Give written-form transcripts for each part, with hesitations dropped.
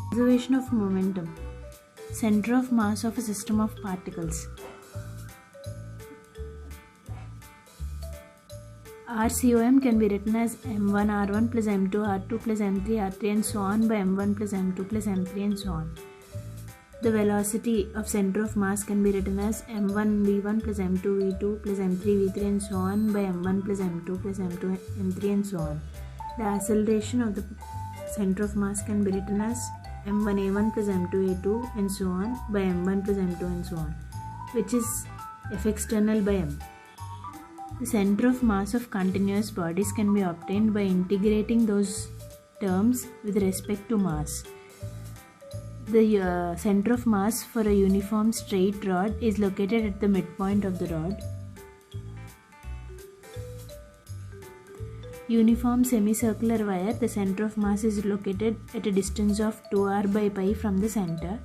Conservation of momentum. Center of mass of a system of particles. RCOM can be written as m1r1 plus m2r2 plus m3r3 and so on by m1 plus m2 plus m3 and so on. The velocity of center of mass can be written as m1v1 plus m2v2 plus m3v3 and so on by m1 plus m2 plus m2 m3 and so on. The acceleration of the center of mass can be written as m1a1 plus m2a2 and so on by m1 plus m2 and so on, which is F external by m. The center of mass of continuous bodies can be obtained by integrating those terms with respect to mass. The center of mass for a uniform straight rod is located at the midpoint of the rod. Uniform semicircular wire, the center of mass is located at a distance of 2r by pi from the center.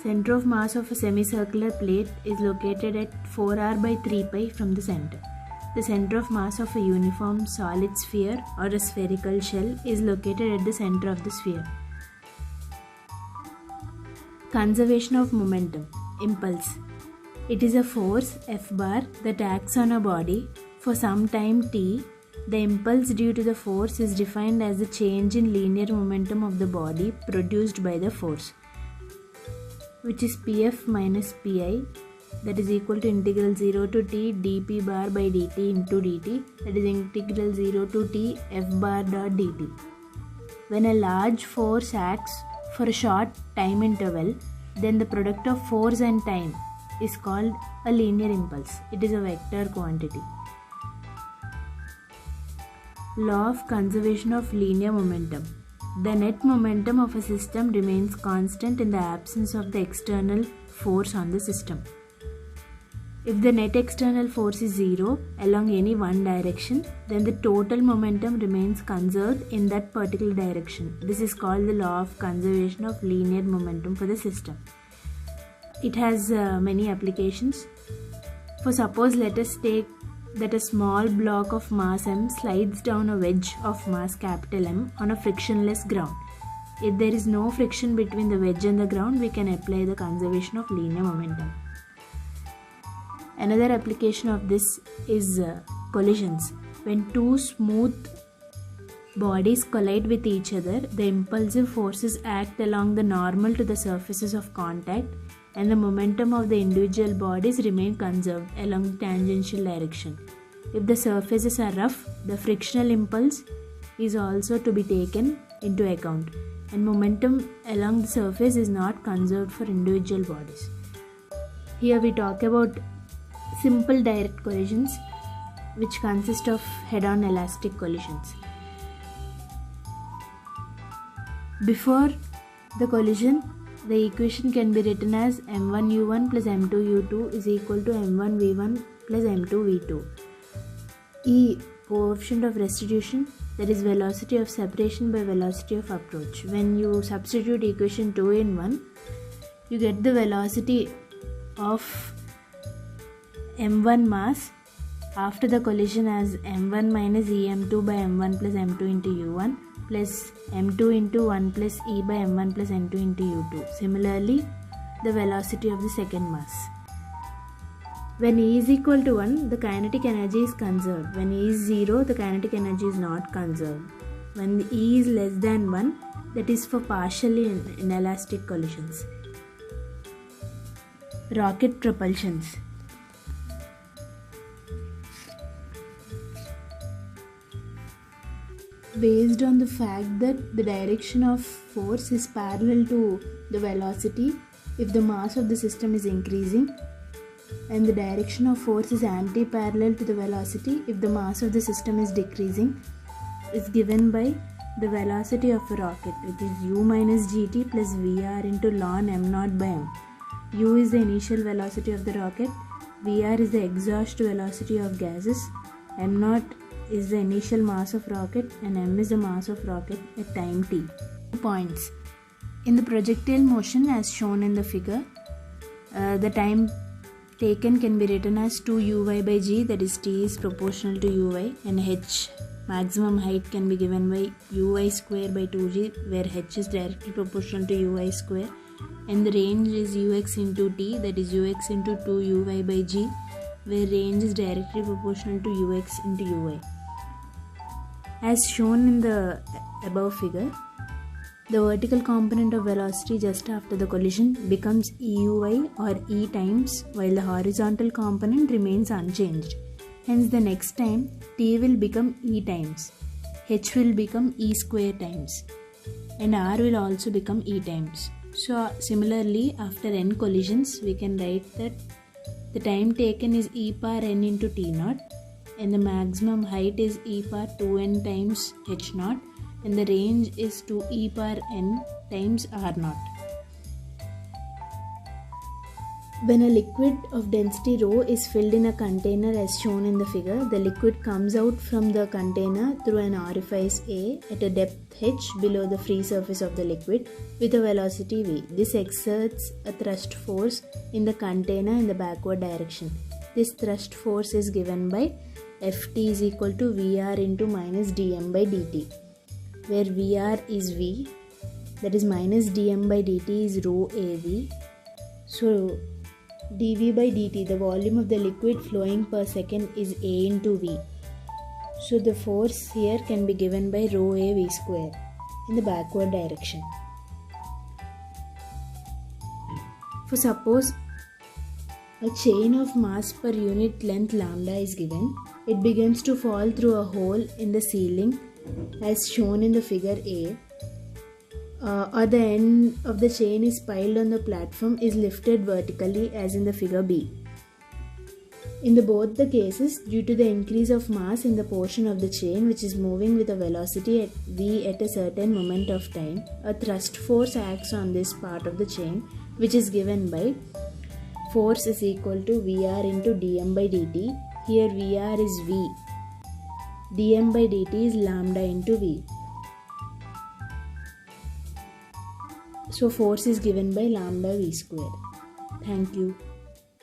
Center of mass of a semicircular plate is located at 4r by 3 pi from the center. The center of mass of a uniform solid sphere or a spherical shell is located at the center of the sphere. Conservation of momentum. Impulse. It is a force F bar that acts on a body for some time t. The impulse due to the force is defined as the change in linear momentum of the body produced by the force, which is Pf minus Pi, that is equal to integral 0 to t dp bar by dt into dt, that is integral 0 to t f bar dot dt. When a large force acts for a short time interval, then the product of force and time is called a linear impulse. It is a vector quantity. Law of conservation of linear momentum. The net momentum of a system remains constant in the absence of the external force on the system. If the net external force is 0 along any one direction, then the total momentum remains conserved in that particular direction. This is called the law of conservation of linear momentum for the system. It has many applications. For suppose, let us take that a small block of mass m slides down a wedge of mass capital M on a frictionless ground. If there is no friction between the wedge and the ground, we can apply the conservation of linear momentum. Another application of this is collisions. When two smooth bodies collide with each other, the impulsive forces act along the normal to the surfaces of contact, and the momentum of the individual bodies remain conserved along the tangential direction. If the surfaces are rough, the frictional impulse is also to be taken into account, and momentum along the surface is not conserved for individual bodies. Here we talk about simple direct collisions, which consist of head-on elastic collisions. Before the collision, the equation can be written as m1u1 plus m2u2 is equal to m1v1 plus m2v2. E, coefficient of restitution, that is velocity of separation by velocity of approach. When you substitute equation 2 in 1, you get the velocity of m1 mass after the collision as m1 minus em2 by m1 plus m2 into u1 plus m2 into 1 plus e by m1 plus n2 into u2. Similarly, the velocity of the second mass. When E is equal to 1, the kinetic energy is conserved. When E is 0, the kinetic energy is not conserved. When E is less than 1, that is for partially inelastic collisions. Rocket propulsions. Based on the fact that the direction of force is parallel to the velocity if the mass of the system is increasing, and the direction of force is anti-parallel to the velocity if the mass of the system is decreasing, is given by the velocity of a rocket, which is u minus gt plus vr into ln m0 by m. U is the initial velocity of the rocket, vr is the exhaust velocity of gases, m0 is the initial mass of rocket, and m is the mass of rocket at time t. Points. In the projectile motion as shown in the figure, the time taken can be written as 2 uy by g, that is t is proportional to uy, and h maximum height can be given by uy square by 2g, where h is directly proportional to uy square, and the range is ux into t, that is ux into 2uy by g, where range is directly proportional to ux into uy. As shown in the above figure, the vertical component of velocity just after the collision becomes euy or e times, while the horizontal component remains unchanged. Hence the next time t will become e times, h will become e square times, and r will also become e times. So similarly, after n collisions, we can write that the time taken is e power n into t naught, and the maximum height is e power 2n times h naught, and the range is 2 e power n times r naught. When a liquid of density rho is filled in a container as shown in the figure, the liquid comes out from the container through an orifice A at a depth h below the free surface of the liquid with a velocity v. This exerts a thrust force in the container in the backward direction. This thrust force is given by Ft is equal to Vr into minus dm by dt, where Vr is V, that is minus dm by dt is rho Av. So dV by dt, the volume of the liquid flowing per second, is A into V. So the force here can be given by rho A V square in the backward direction. For suppose a chain of mass per unit length lambda is given, it begins to fall through a hole in the ceiling as shown in the figure A, or the end of the chain is piled on the platform is lifted vertically as in the figure B. In both the cases, due to the increase of mass in the portion of the chain which is moving with a velocity at v at a certain moment of time, a thrust force acts on this part of the chain, which is given by force is equal to Vr into dm by dt. Here Vr is V, dm by dt is lambda into V. So force is given by lambda V square. Thank you.